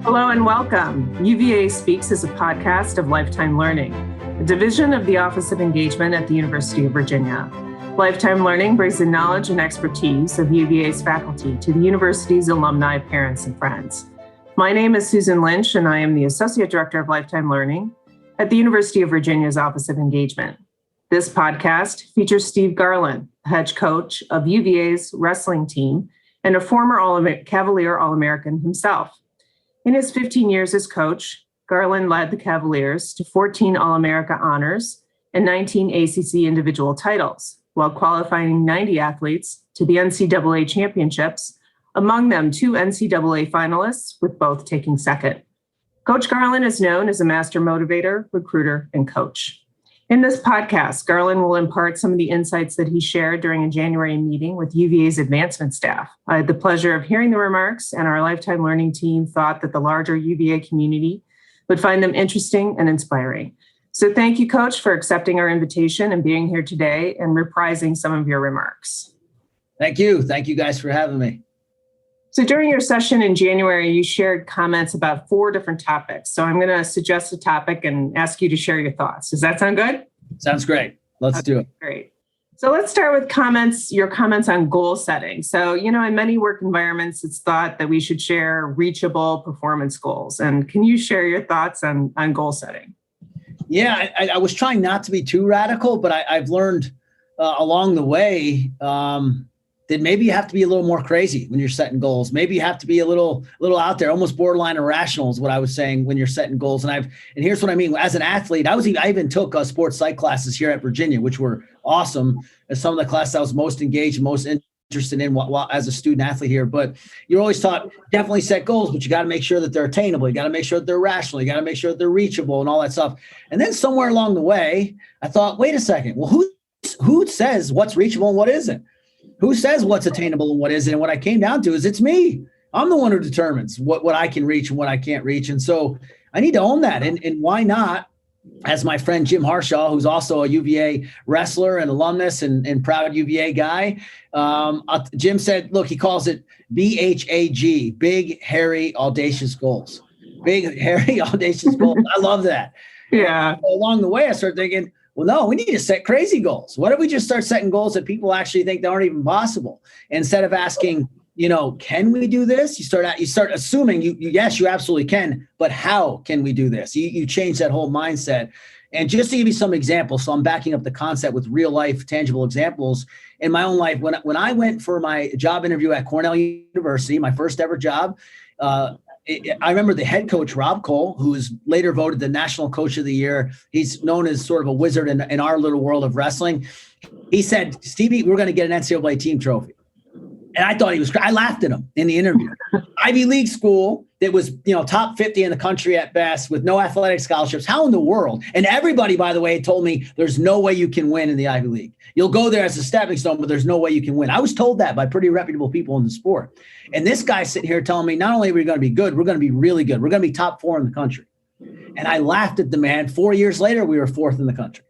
Hello and welcome. UVA Speaks is a podcast of Lifetime Learning, a division of the Office of Engagement at the University of Virginia. Lifetime Learning brings the knowledge and expertise of UVA's faculty to the university's alumni, parents, and friends. My name is Susan Lynch, and I am the Associate Director of Lifetime Learning at the University of Virginia's Office of Engagement. This podcast features Steve Garland, head coach of UVA's wrestling team and a former Cavalier All-American himself. In his 15 years as coach, Garland led the Cavaliers to 14 All-America honors and 19 ACC individual titles, while qualifying 90 athletes to the NCAA championships, among them 2 NCAA finalists, with both taking second. Coach Garland is known as a master motivator, recruiter, and coach. In this podcast, Garland will impart some of the insights that he shared during a January meeting with UVA's advancement staff. I had the pleasure of hearing the remarks, and our Lifetime Learning team thought that the larger UVA community would find them interesting and inspiring. So thank you, Coach, for accepting our invitation and being here today and reprising some of your remarks. Thank you. Thank you guys for having me. So during your session in January, you shared comments about 4 different topics. So I'm going to suggest a topic and ask you to share your thoughts. Does that sound good? Sounds great. Let's do it. Great. So let's start with your comments on goal setting. So, in many work environments, it's thought that we should share reachable performance goals. And can you share your thoughts on goal setting? Yeah, I was trying not to be too radical, but I've learned along the way that maybe you have to be a little more crazy when you're setting goals. Maybe you have to be a little out there, almost borderline irrational is what I was saying when you're setting goals. And here's what I mean. As an athlete, I even took sports psych classes here at Virginia, which were awesome. As some of the classes I was most engaged, most interested in while as a student athlete here. But you're always taught definitely set goals, but you got to make sure that they're attainable. You got to make sure that they're rational. You got to make sure that they're reachable and all that stuff. And then somewhere along the way, I thought, wait a second. Well, who says what's reachable and what isn't? Who says what's attainable and what isn't? And what I came down to is it's me. I'm the one who determines what I can reach and what I can't reach. And so I need to own that. And why not, as my friend Jim Harshaw, who's also a UVA wrestler and alumnus and proud UVA guy, Jim said, look, he calls it BHAG, big, hairy, audacious goals. Big, hairy, audacious goals. I love that. Yeah. So along the way, I started thinking, well, no, we need to set crazy goals. What if we just start setting goals that people actually think that aren't even possible? Instead of asking, can we do this? You start assuming yes, you absolutely can, but how can we do this? You change that whole mindset. And just to give you some examples, so I'm backing up the concept with real life, tangible examples in my own life. When I went for my job interview at Cornell University, my first ever job, I remember the head coach, Rob Cole, who was later voted the National Coach of the Year. He's known as sort of a wizard in our little world of wrestling. He said, Stevie, we're going to get an NCAA team trophy. And I thought he was, I laughed at him in the interview. Ivy League school that was, top 50 in the country at best with no athletic scholarships. How in the world? And everybody, by the way, told me there's no way you can win in the Ivy League. You'll go there as a stepping stone, but there's no way you can win. I was told that by pretty reputable people in the sport. And this guy sitting here telling me, not only are we going to be good, we're going to be really good. We're going to be top 4 in the country. And I laughed at the man. 4 years later, we were 4th in the country.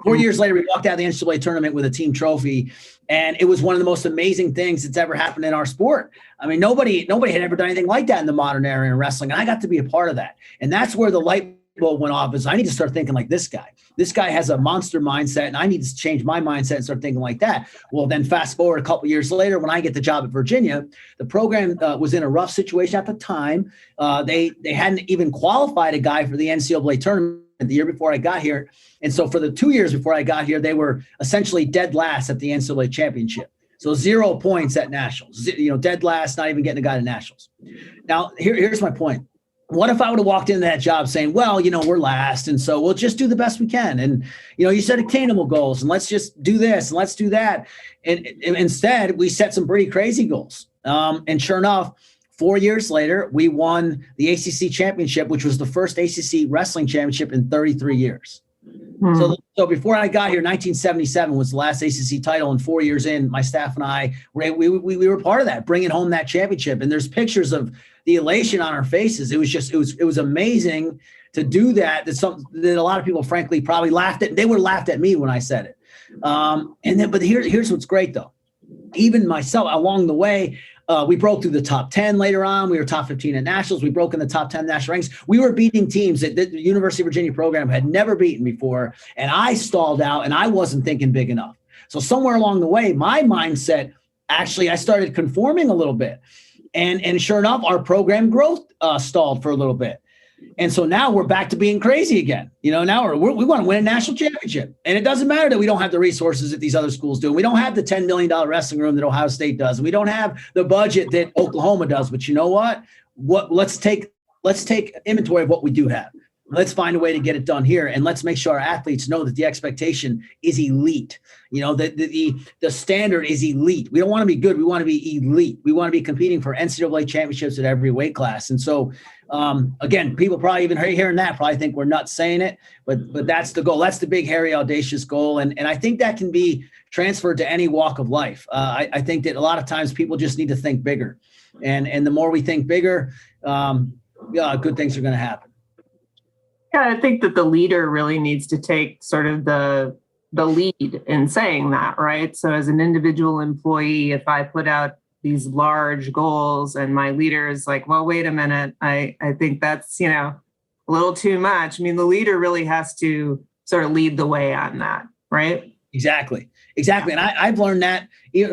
4 years later, we walked out of the NCAA tournament with a team trophy. And it was one of the most amazing things that's ever happened in our sport. I mean, nobody had ever done anything like that in the modern era in wrestling. And I got to be a part of that. And that's where the light bulb went off, is I need to start thinking like this guy. This guy has a monster mindset, and I need to change my mindset and start thinking like that. Well, then fast forward a couple of years later, when I get the job at Virginia, the program was in a rough situation at the time. They hadn't even qualified a guy for the NCAA tournament the year before I got here. And so for the 2 years before I got here, they were essentially dead last at the NCAA championship. So 0 points at nationals, dead last, not even getting a guy to nationals. Now, here's my point. What if I would have walked into that job saying, well, we're last, and so we'll just do the best we can. And, you set attainable goals, and let's just do this and let's do that. And instead, we set some pretty crazy goals. And sure enough, 4 years later, we won the ACC championship, which was the first ACC wrestling championship in 33 years. So before I got here, 1977 was the last ACC title, and 4 years in, my staff and I, we were part of that, bringing home that championship. And there's pictures of the elation on our faces. It was amazing to do that. That's something that a lot of people, frankly, probably laughed at. They would have laughed at me when I said it. But here's what's great though. even myself along the way, we broke through the top 10 later on. We were top 15 at nationals. We broke in the top 10 national ranks. We were beating teams that the University of Virginia program had never beaten before. And I stalled out and I wasn't thinking big enough. So somewhere along the way, my mindset, actually, I started conforming a little bit. And sure enough, our program growth stalled for a little bit. And so now we're back to being crazy again. Now we want to win a national championship. And it doesn't matter that we don't have the resources that these other schools do. We don't have the $10 million wrestling room that Ohio State does. And we don't have the budget that Oklahoma does. But you know what? Let's take inventory of what we do have. Let's find a way to get it done here. And let's make sure our athletes know that the expectation is elite. The standard is elite. We don't want to be good. We want to be elite. We want to be competing for NCAA championships at every weight class. And so, again, people probably even hearing that probably think we're nuts saying it, but that's the goal. That's the big, hairy, audacious goal. And I think that can be transferred to any walk of life. I think that a lot of times people just need to think bigger. And the more we think bigger, good things are going to happen. Yeah, I think that the leader really needs to take sort of the lead in saying that, right? So as an individual employee, if I put out these large goals and my leader is like, well, wait a minute, I think that's, a little too much. I mean, the leader really has to sort of lead the way on that, right? Exactly. And I've learned that,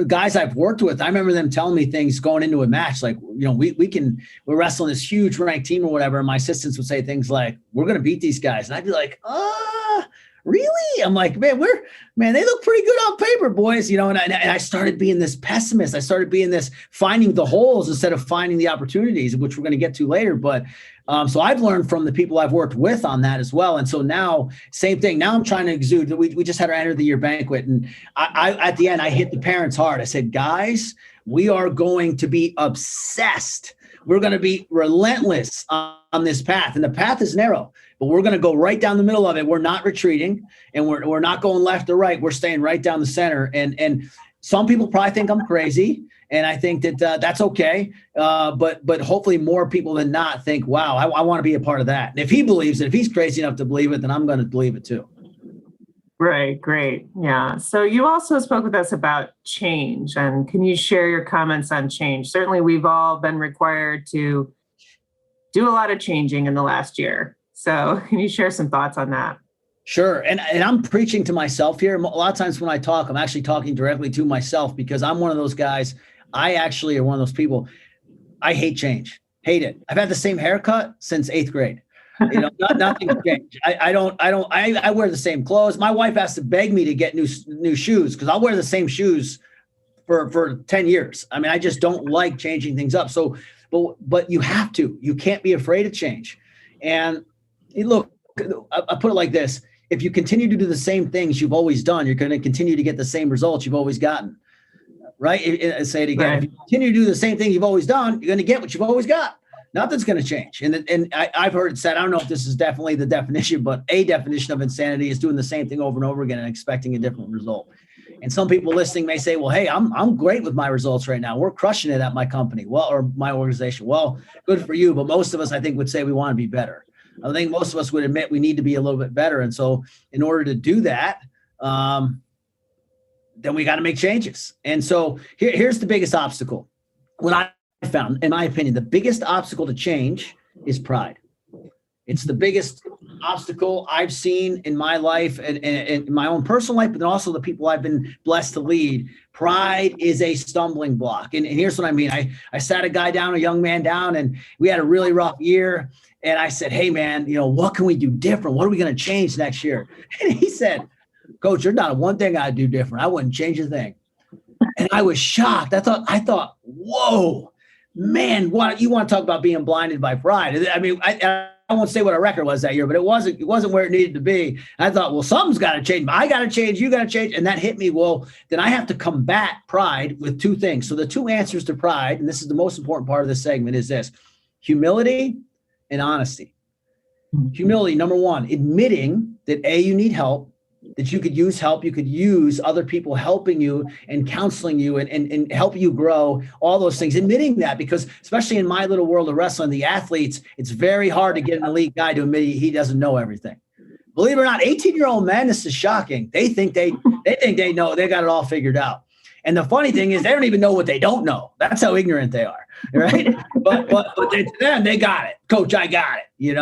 guys I've worked with, I remember them telling me things going into a match, like, we're wrestling this huge ranked team or whatever. And my assistants would say things like, we're going to beat these guys. And I'd be like, really? I'm like, they look pretty good on paper, boys. And I started being this pessimist. I started being this finding the holes instead of finding the opportunities, which we're going to get to later. But so I've learned from the people I've worked with on that as well. And so now, same thing. Now I'm trying to exude. We just had our end of the year banquet. And I at the end, I hit the parents hard. I said, guys, we are going to be obsessed. We're going to be relentless on this path. And the path is narrow, but we're going to go right down the middle of it. We're not retreating and we're not going left or right. We're staying right down the center. And some people probably think I'm crazy. And I think that that's okay. But hopefully more people than not think, wow, I want to be a part of that. And if he believes it, if he's crazy enough to believe it, then I'm going to believe it too. Right. Great. Yeah. So you also spoke with us about change, and can you share your comments on change? Certainly, we've all been required to do a lot of changing in the last year. So can you share some thoughts on that? Sure. And I'm preaching to myself here. A lot of times when I talk, I'm actually talking directly to myself, because I'm one of those guys. I actually are one of those people. I hate change. Hate it. I've had the same haircut since 8th grade. Nothing's changed. I wear the same clothes. My wife has to beg me to get new shoes, because I'll wear the same shoes for 10 years. I mean, I just don't like changing things up. So, but you have to. You can't be afraid of change. And look, I put it like this. If you continue to do the same things you've always done, you're going to continue to get the same results you've always gotten. Right? Say it again. Right. If you continue to do the same thing you've always done, you're going to get what you've always got. Nothing's going to change. And I've heard it said, I don't know if this is definitely the definition, but a definition of insanity is doing the same thing over and over again and expecting a different result. And some people listening may say, well, hey, I'm great with my results right now. We're crushing it at my company, or my organization. Well, good for you. But most of us, I think, would say we want to be better. I think most of us would admit we need to be a little bit better. And so in order to do that, then we got to make changes. And so here's the biggest obstacle. What I found, in my opinion, the biggest obstacle to change is pride. It's the biggest obstacle I've seen in my life and in my own personal life, but then also the people I've been blessed to lead. Pride is a stumbling block. And here's what I mean. I sat a young man down, and we had a really rough year. And I said, hey, man, what can we do different? What are we going to change next year? And he said, Coach, there's not one thing I'd do different. I wouldn't change a thing. And I was shocked. I thought, whoa, man, you want to talk about being blinded by pride. I mean, I won't say what our record was that year, but it wasn't where it needed to be. I thought, well, something's got to change. I got to change. You got to change. And that hit me. Well, then I have to combat pride with two things. So the two answers to pride, and this is the most important part of this segment, is this: humility and honesty. Humility, number one, admitting that you need help, that you could use help, you could use other people helping you and counseling you and help you grow, all those things. Admitting that, because especially in my little world of wrestling, the athletes, it's very hard to get an elite guy to admit he doesn't know everything. Believe it or not, 18-year-old men, this is shocking. They think they know, they got it all figured out. And the funny thing is they don't even know what they don't know. That's how ignorant they are, right? but to them, they got it. Coach, I got it,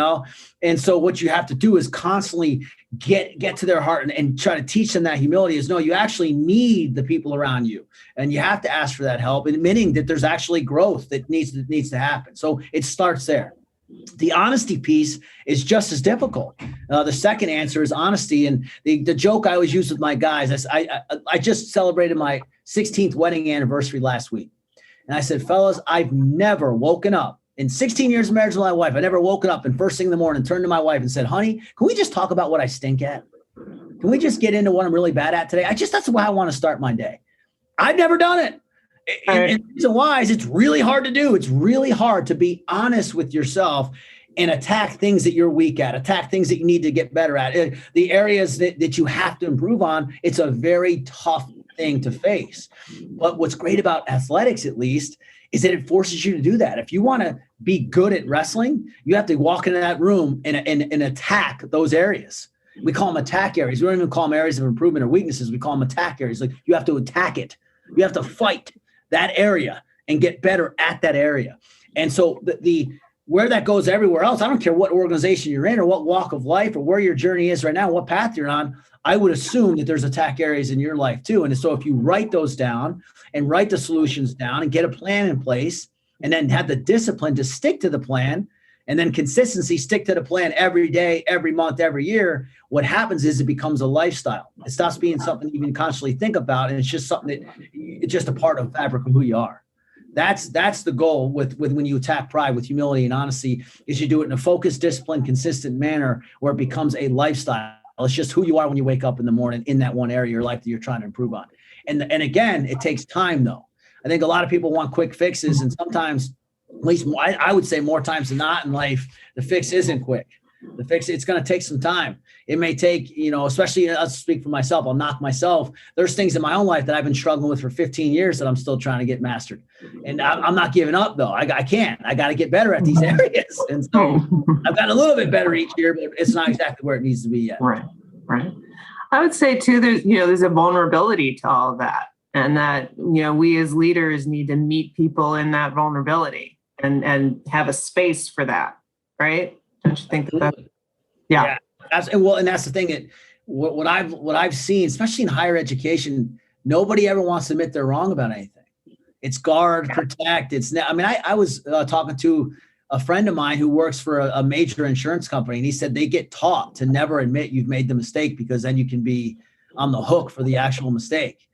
And so what you have to do is constantly get to their heart and try to teach them that humility is, no, you actually need the people around you. And you have to ask for that help, admitting that there's actually growth that needs to happen. So it starts there. The honesty piece is just as difficult. The second answer is honesty. And the joke I always use with my guys, I just celebrated my 16th wedding anniversary last week. And I said, fellas, I've never woken up in 16 years of marriage with my wife. I never woken up and first thing in the morning turned to my wife and said, honey, can we just talk about what I stink at? Can we just get into what I'm really bad at today? That's the way I want to start my day. I've never done it. And the reason why is it's really hard to do. It's really hard to be honest with yourself and attack things that you're weak at, attack things that you need to get better at, the areas that you have to improve on. It's a very tough thing to face. But what's great about athletics, at least, is that it forces you to do that. If you want to be good at wrestling, you have to walk into that room and attack those areas. We call them attack areas. We don't even call them areas of improvement or weaknesses. We call them attack areas. Like you have to attack it. You have to fight that area and get better at that area. And so the where that goes everywhere else, I don't care what organization you're in or what walk of life or where your journey is right now, what path you're on, I would assume that there's attack areas in your life too. And so if you write those down and write the solutions down and get a plan in place and then have the discipline to stick to the plan and then consistency, stick to the plan every day, every month, every year, what happens is it becomes a lifestyle. It stops being something you can constantly think about. And it's just something that it's just a part of the fabric of who you are. That's the goal with when you attack pride with humility and honesty, is you do it in a focused, disciplined, consistent manner where it becomes a lifestyle. It's just who you are when you wake up in the morning in that one area of your life that you're trying to improve on. And again, it takes time though. I think a lot of people want quick fixes, and sometimes, at least I would say more times than not in life, the fix isn't quick. The fix, it's going to take some time. It may take, especially, I'll speak for myself, I'll knock myself. There's things in my own life that I've been struggling with for 15 years that I'm still trying to get mastered. And I'm not giving up though. I can't. I got to get better at these areas. And so I've gotten a little bit better each year, but it's not exactly where it needs to be yet. Right. I would say too, there's a vulnerability to all of that. And that, we as leaders need to meet people in that vulnerability and have a space for that. Right. Don't you think that? Yeah. And that's the thing that what I've seen, especially in higher education, nobody ever wants to admit they're wrong about anything. It's guard, protect. I was talking to a friend of mine who works for a major insurance company, and he said they get taught to never admit you've made the mistake because then you can be on the hook for the actual mistake.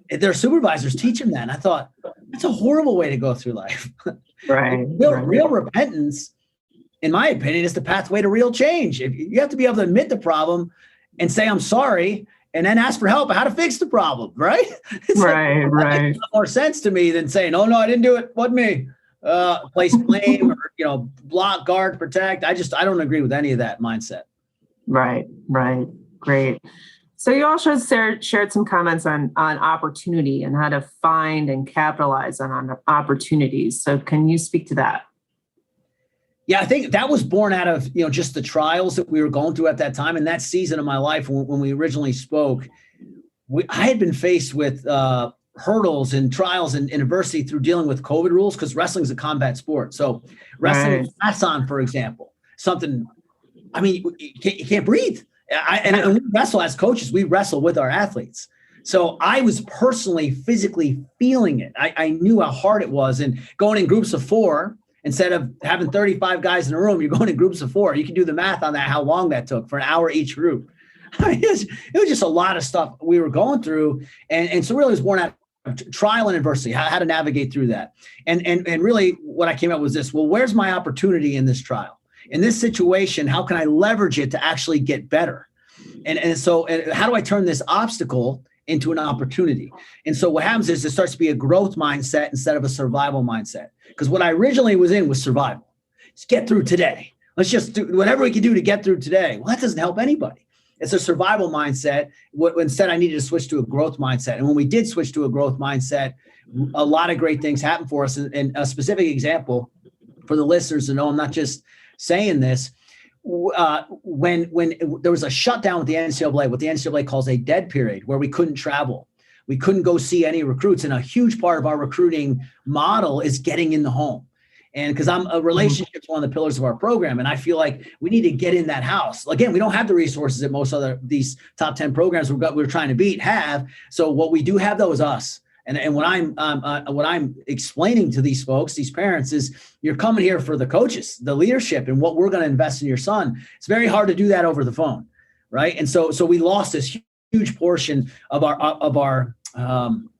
Their supervisors teach them that. And I thought, that's a horrible way to go through life. Right. Real repentance, in my opinion, is the pathway to real change. If you have to be able to admit the problem and say, I'm sorry, and then ask for help on how to fix the problem, right? Right. That makes more sense to me than saying, oh, no, I didn't do it. Wasn't me. Place blame or, block, guard, protect. I don't agree with any of that mindset. Right. Great. So you also shared some comments on opportunity and how to find and capitalize on opportunities. So can you speak to that? Yeah, I think that was born out of, just the trials that we were going through at that time. And that season of my life, when we originally spoke, I had been faced with hurdles and trials in adversity through dealing with COVID rules, because wrestling is a combat sport. So wrestling hats on, for example, something, you can't breathe. And we wrestle as coaches, we wrestle with our athletes. So I was personally, physically feeling it. I knew how hard it was. And going in groups of 4, instead of having 35 guys in a room, you're going in groups of 4. You can do the math on that, how long that took for an hour each group. It was just a lot of stuff we were going through. And so really it was born out of trial and adversity, how to navigate through that. And really what I came up with was this, well, where's my opportunity in this trial? In this situation, how can I leverage it to actually get better? And so how do I turn this obstacle into an opportunity? And so what happens is it starts to be a growth mindset instead of a survival mindset. Because what I originally was in was survival. Just get through today. Let's just do whatever we can do to get through today. Well, that doesn't help anybody. It's a survival mindset. Instead, I needed to switch to a growth mindset. And when we did switch to a growth mindset, a lot of great things happened for us. And a specific example for the listeners to know, I'm not just saying this, when there was a shutdown with the NCAA, what the NCAA calls a dead period, where we couldn't travel. We couldn't go see any recruits. And a huge part of our recruiting model is getting in the home. And because a relationship is one of the pillars of our program. And I feel like we need to get in that house. Again, we don't have the resources that most other these top 10 programs we're trying to beat have. So what we do have though is us. And what I'm explaining to these folks, these parents, is you're coming here for the coaches, the leadership, and what we're going to invest in your son. It's very hard to do that over the phone, right? And so we lost this huge portion of our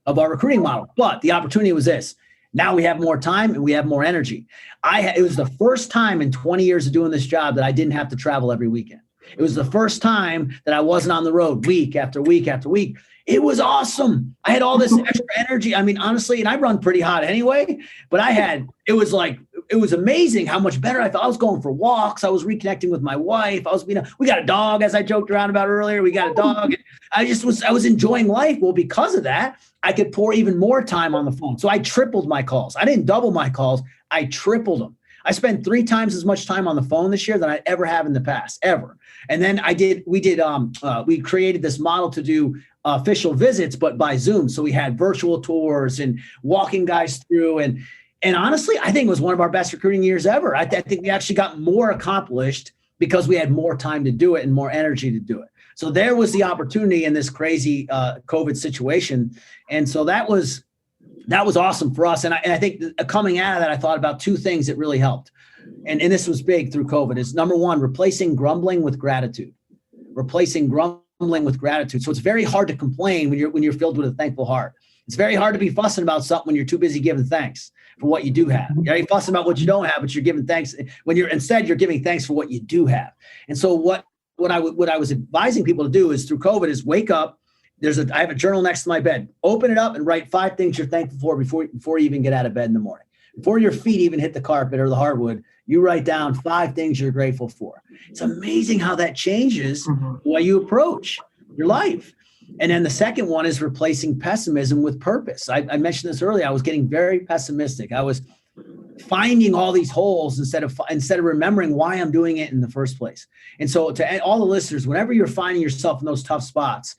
recruiting model. But the opportunity was this. Now we have more time and we have more energy. It was the first time in 20 years of doing this job that I didn't have to travel every weekend. It was the first time that I wasn't on the road week after week after week. It was awesome. I had all this extra energy. I mean, honestly, and I run pretty hot anyway, but it was amazing how much better I felt. I was going for walks. I was reconnecting with my wife. We got a dog, as I joked around about earlier. We got a dog. I was enjoying life. Well, because of that, I could pour even more time on the phone. So I tripled my calls. I didn't double my calls. I tripled them. I spent 3 times as much time on the phone this year than I ever have in the past, ever. And then we created this model to do official visits, but by Zoom. So we had virtual tours and walking guys through. And honestly, I think it was one of our best recruiting years ever. I think we actually got more accomplished because we had more time to do it and more energy to do it. So there was the opportunity in this crazy COVID situation. And so that was awesome for us. And I think coming out of that, I thought about 2 things that really helped. And this was big through COVID is number 1, replacing grumbling with gratitude. So it's very hard to complain when you're filled with a thankful heart. It's very hard to be fussing about something when you're too busy giving thanks for what you do have. You're fussing about what you don't have, but you're giving thanks when you're giving thanks for what you do have. And so what I was advising people to do is through COVID is wake up. I have a journal next to my bed. Open it up and write 5 things you're thankful for before you even get out of bed in the morning. Before your feet even hit the carpet or the hardwood, you write down 5 things you're grateful for. It's amazing how that changes the way you approach your life. And then the second one is replacing pessimism with purpose. I mentioned this earlier. I was getting very pessimistic. I was finding all these holes instead of remembering why I'm doing it in the first place. And so to all the listeners, whenever you're finding yourself in those tough spots,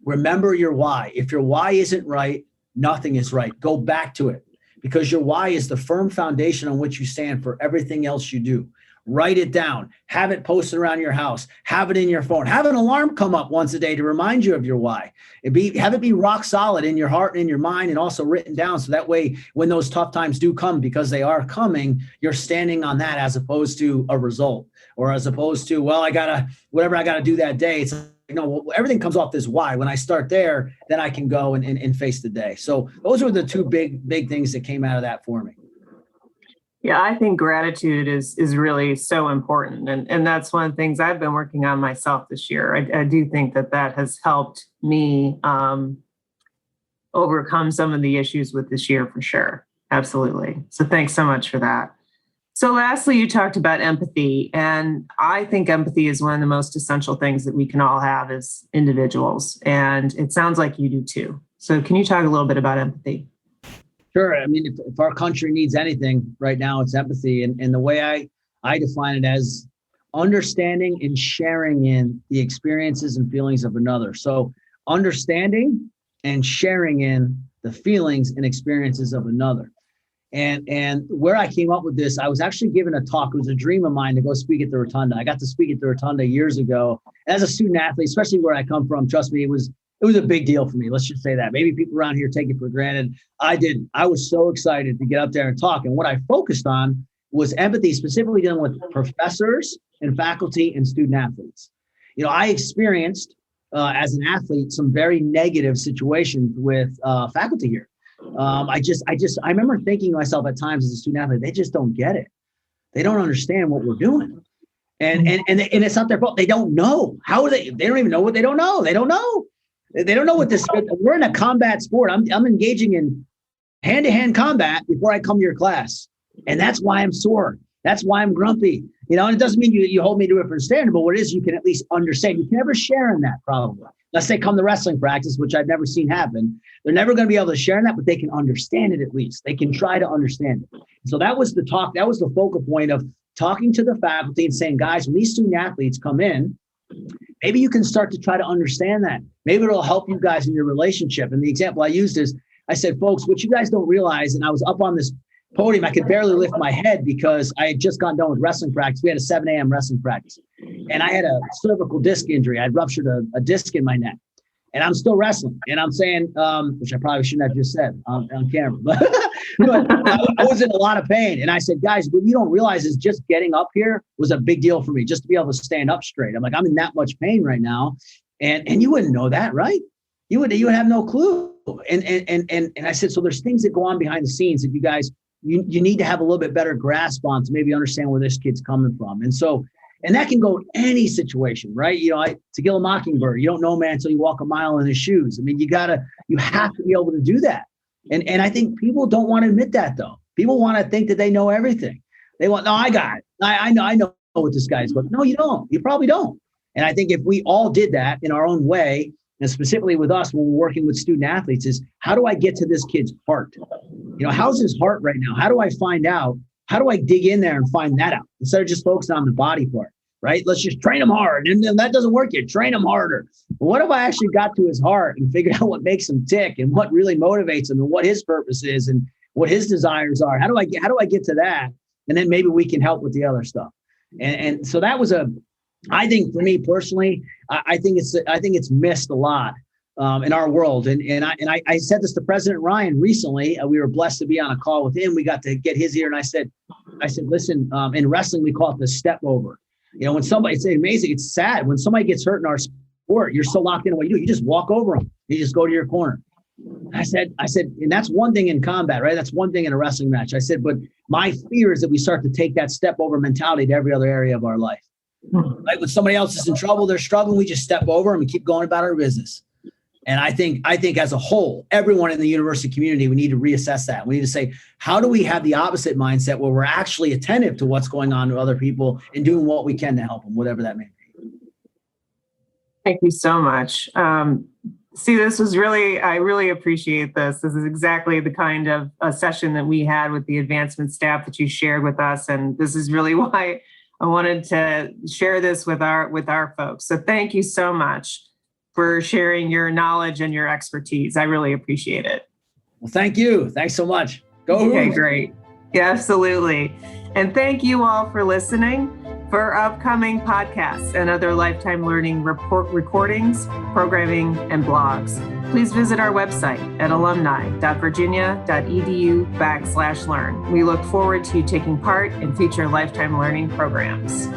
remember your why. If your why isn't right, nothing is right. Go back to it because your why is the firm foundation on which you stand for everything else you do. Write it down. Have it posted around your house. Have it in your phone. Have an alarm come up once a day to remind you of your why. Have it be rock solid in your heart and in your mind and also written down. So that way, when those tough times do come, because they are coming, you're standing on that as opposed to a result or as opposed to, well, whatever I got to do that day. It's everything comes off this why. When I start there, then I can go and face the day. So those were the 2 big things that came out of that for me. Yeah, I think gratitude is really so important. And that's one of the things I've been working on myself this year. I do think that has helped me overcome some of the issues with this year for sure. Absolutely. So thanks so much for that. So lastly, you talked about empathy. And I think empathy is one of the most essential things that we can all have as individuals. And it sounds like you do too. So can you talk a little bit about empathy? Sure. I mean, if our country needs anything right now, it's empathy. And the way I define it as understanding and sharing in the experiences and feelings of another. So understanding and sharing in the feelings and experiences of another. And where I came up with this, I was actually given a talk. It was a dream of mine to go speak at the Rotunda. I got to speak at the Rotunda years ago. As a student athlete, especially where I come from, trust me, it was a big deal for me. Let's just say that. Maybe people around here take it for granted. I didn't. I was so excited to get up there and talk. And what I focused on was empathy, specifically dealing with professors and faculty and student athletes. I experienced as an athlete some very negative situations with faculty here. I remember thinking to myself at times as a student athlete, they just don't get it. They don't understand what we're doing. And it's not their fault. They don't know. They don't even know what they don't know. They don't know. They don't know what this. We're in a combat sport. I'm engaging in hand-to-hand combat before I come to your class, and that's why I'm sore. That's why I'm grumpy. And it doesn't mean you hold me to a different standard, but what it is, you can at least understand. You can never share in that probably. Let's say come to wrestling practice, which I've never seen happen. They're never going to be able to share in that, but they can understand it at least. They can try to understand it. So that was the talk. That was the focal point of talking to the faculty and saying, guys, when these student athletes come in maybe you can start to try to understand that. Maybe it'll help you guys in your relationship. And the example I used is, I said, folks, what you guys don't realize, and I was up on this podium, I could barely lift my head because I had just gone done with wrestling practice. We had a 7 a.m. wrestling practice. And I had a cervical disc injury. I'd ruptured a disc in my neck. And I'm still wrestling. And I'm saying, which I probably shouldn't have just said on camera, but I was in a lot of pain. And I said, guys, what you don't realize is just getting up here was a big deal for me, just to be able to stand up straight. I'm like, I'm in that much pain right now. And you wouldn't know that, right? You would have no clue. And I said, so there's things that go on behind the scenes that you guys, you need to have a little bit better grasp on to maybe understand where this kid's coming from. And that can go in any situation, right? To kill a mockingbird, you don't know, man, until you walk a mile in his shoes. I mean, you have to be able to do that. And I think people don't want to admit that, though. People want to think that they know everything. They want, no, I got it. I know what this guy's about. No, you don't. You probably don't. And I think if we all did that in our own way, and specifically with us when we're working with student athletes, is how do I get to this kid's heart? How's his heart right now? How do I find out? How do I dig in there and find that out instead of just focusing on the body part, right? Let's just train him hard. And then that doesn't work yet. Train him harder. But what if I actually got to his heart and figured out what makes him tick and what really motivates him and what his purpose is and what his desires are? How do I get to that? And then maybe we can help with the other stuff. And so that was I think for me personally, I think it's missed a lot in our world. And I said this to President Ryan recently. We were blessed to be on a call with him. We got to get his ear. And I said, listen, in wrestling, we call it the step over. When somebody, it's amazing. It's sad when somebody gets hurt in our sport, you're so locked in what you do. You just walk over them. You just go to your corner. I said, and that's one thing in combat, right? That's one thing in a wrestling match. I said, but my fear is that we start to take that step over mentality to every other area of our life. Like when somebody else is in trouble, they're struggling, we just step over them and keep going about our business. And I think as a whole, everyone in the university community, we need to reassess that. We need to say, how do we have the opposite mindset where we're actually attentive to what's going on to other people and doing what we can to help them, whatever that may be. Thank you so much. This was I really appreciate this. This is exactly the kind of a session that we had with the advancement staff that you shared with us. And this is really why I wanted to share this with our folks. So thank you so much for sharing your knowledge and your expertise. I really appreciate it. Well, thank you. Thanks so much. Go. Okay, great. Yeah, absolutely. And thank you all for listening. For upcoming podcasts and other Lifetime Learning recordings, programming, and blogs, please visit our website at alumni.virginia.edu/learn. We look forward to you taking part in future Lifetime Learning programs.